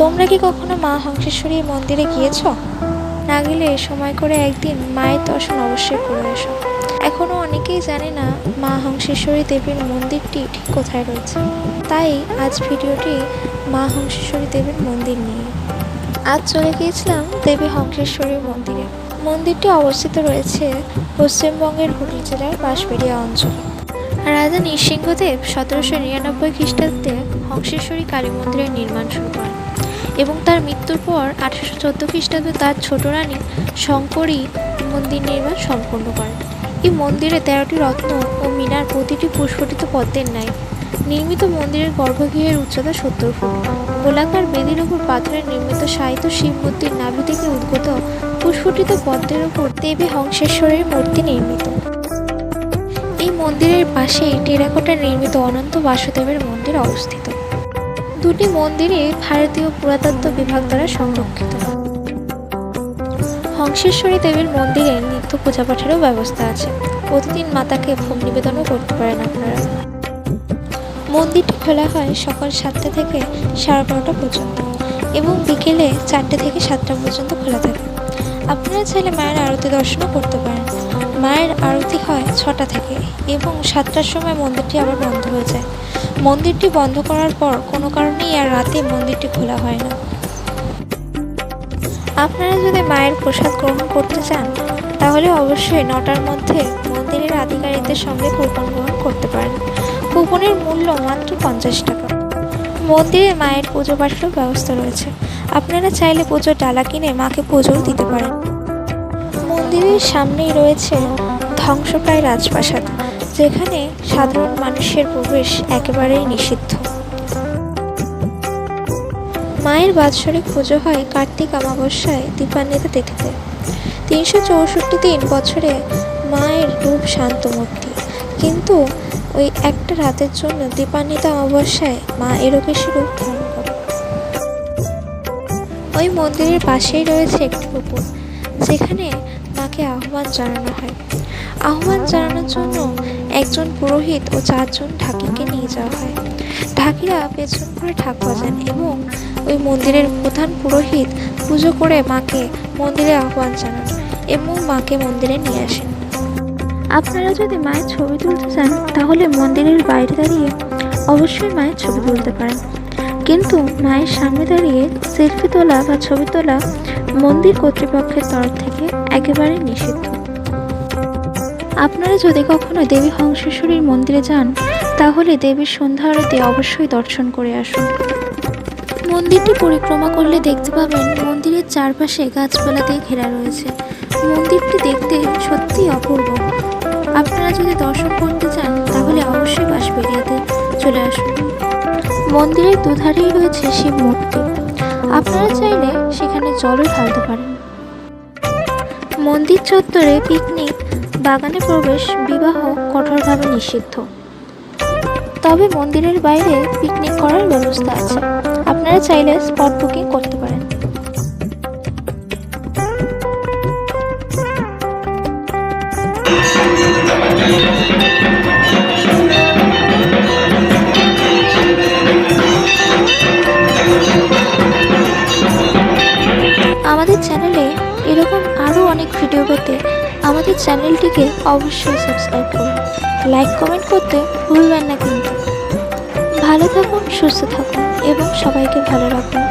তোমরা কি কখনো মা হংসেশ্বরী মন্দিরে গিয়েছো? না গেলে সময় করে একদিন মায়ের দর্শন অবশ্যই করে এসো। এখনো অনেকেই জানে না মা হংসেশ্বরী দেবীর মন্দিরটি ঠিক কোথায় রয়েছে। তাই আজ ভিডিওটি মা হংসেশ্বরী দেবীর মন্দির নিয়ে। আজ চলে গিয়েছিলাম দেবী হংসেশ্বরীর মন্দিরে। মন্দিরটি অবস্থিত রয়েছে পশ্চিমবঙ্গের হুগলি জেলার বাঁশবেড়িয়া অঞ্চলে। রাজা নৃসিংহদেব 1799 খ্রিস্টাব্দে হংসেশ্বরী কালী মন্দিরের নির্মাণ শুরু করেন এবং তার মৃত্যুর পর 1814 খ্রিস্টাব্দে তার ছোট রানী শঙ্করী মন্দির নির্মাণ সম্পন্ন করেন। এই মন্দিরে 13টি রত্ন ও মিনার প্রতিটি পুষ্পটিত পদ্মের ন্যায় নির্মিত। মন্দিরের গর্ভগৃহের উচ্চতা 70 ফুট। গোলাকার বেদির উপর পাথরের নির্মিত সাহিত্য শিব মূর্তির নাভি থেকে উদ্গত পুষ্পটিত পদ্মের উপর দেবী হংসেশ্বরীর মূর্তি নির্মিত। এই মন্দিরের পাশেই টেরাকোটার নির্মিত অনন্ত বাসুদেবের মন্দির অবস্থিত। দুটি মন্দিরে ভারতীয় পুরাতত্ত্ব বিভাগ দ্বারা সংরক্ষিত। হংসেশ্বরী দেবীর মন্দিরে নিত্য পূজাপাঠেরও ব্যবস্থা আছে। প্রতিদিন মাতাকে ভোগ নিবেদনও করতে পারেন আপনারা। মন্দিরটি খোলা হয় সকাল 7টা থেকে 12:30 পর্যন্ত এবং বিকেলে 4টে থেকে 7টা পর্যন্ত খোলা থাকে। আপনারা চাইলে মায়ের আরতি দর্শনও করতে পারেন। মায়ের আরতি হয় 6টা থেকে এবং 7টার সময় মন্দিরটি আবার বন্ধ হয়ে যায়। মন্দিরটি বন্ধ করার পর কোনো কারণেই আর রাতে মন্দিরটি খোলা হয় না। আপনারা যদি মায়ের প্রসাদ গ্রহণ করতে চান তাহলে অবশ্যই 9টার মধ্যে মন্দিরের আধিকারিকদের সঙ্গে কুপন গ্রহণ করতে পারেন। কুপনের মূল্য মাত্র 50 টাকা। মন্দিরে মায়ের পুজো পাঠেরও ব্যবস্থা রয়েছে। আপনারা চাইলে পুজোর ডালা কিনে মাকে পুজোও দিতে পারেন। মন্দিরের সামনেই রয়েছে ধ্বংসপ্রায় রাজপ্রাসাদ, যেখানে সাধারণ মানুষের প্রবেশ একেবারেই নিষিদ্ধ। মায়ের বাৎসরিক পুজো হয় কার্তিক অমাবস্যায় দীপান্বিতা তিথিতে। 364 দিন বছরে মায়ের রূপ শান্ত মূর্তি, কিন্তু ওই একটা রাতের জন্য দীপান্বিতা অমাবস্যায় মা এরকেশী রূপ ধারণ করে। ওই মন্দিরের পাশেই রয়েছে একটি পুকুর, যেখানে মাকে আহ্বান জানানো হয়। আহ্বান জানানোর জন্য একজন পুরোহিত ও 4 জন ঢাকিকে নিয়ে যাওয়া হয়। ঢাকিরা পেছন করে ঢাক বাজান এবং ওই মন্দিরের প্রধান পুরোহিত পুজো করে মাকে মন্দিরে আহ্বান জানান এবং মাকে মন্দিরে নিয়ে আসেন। আপনারা যদি মায়ের ছবি তুলতে চান তাহলে মন্দিরের বাইরে দাঁড়িয়ে অবশ্যই মায়ের ছবি তুলতে পারেন, কিন্তু মায়ের সামনে দাঁড়িয়ে সেলফি তোলা বা ছবি তোলা মন্দির কর্তৃপক্ষের তরফ থেকে একেবারে নিষিদ্ধ। আপনারা যদি কখনো দেবী হংসেশ্বরীর মন্দিরে যান তাহলে দেবীর সন্ধ্যা আরতি অবশ্যই দর্শন করে আসুন। মন্দিরটি পরিক্রমা করলে দেখতে পাবেন মন্দিরের চারপাশে গাছপালা দিয়ে ঘেরা রয়েছে। মন্দিরটি দেখতে সত্যিই অপূর্ব। আপনারা যদি দর্শন করতে চান তাহলে অবশ্যই বাঁশবেড়িয়াতে চলে আসুন। মন্দিরের দুধারেই রয়েছে শিব মূর্তি। আপনারা চাইলে সেখানে জলও ঢালতে পারেন। মন্দির চত্বরে পিকনিক, বাগানে প্রবেশ, বিবাহ কঠোরভাবে নিষিদ্ধ। তবে মন্দিরের বাইরে পিকনিক করার ব্যবস্থা আছে। আপনারা চাইলে স্পট বুকিং করতে পারেন। আমাদের চ্যানেলে এরকম আরও অনেক ভিডিও পেতে আমাদের চ্যানেলটিকে অবশ্যই সাবস্ক্রাইব করুন। লাইক কমেন্ট করতে ভুলবেন না কিন্তু। ভালো থাকুন, সুস্থ থাকুন এবং সবাইকে ভালো রাখুন।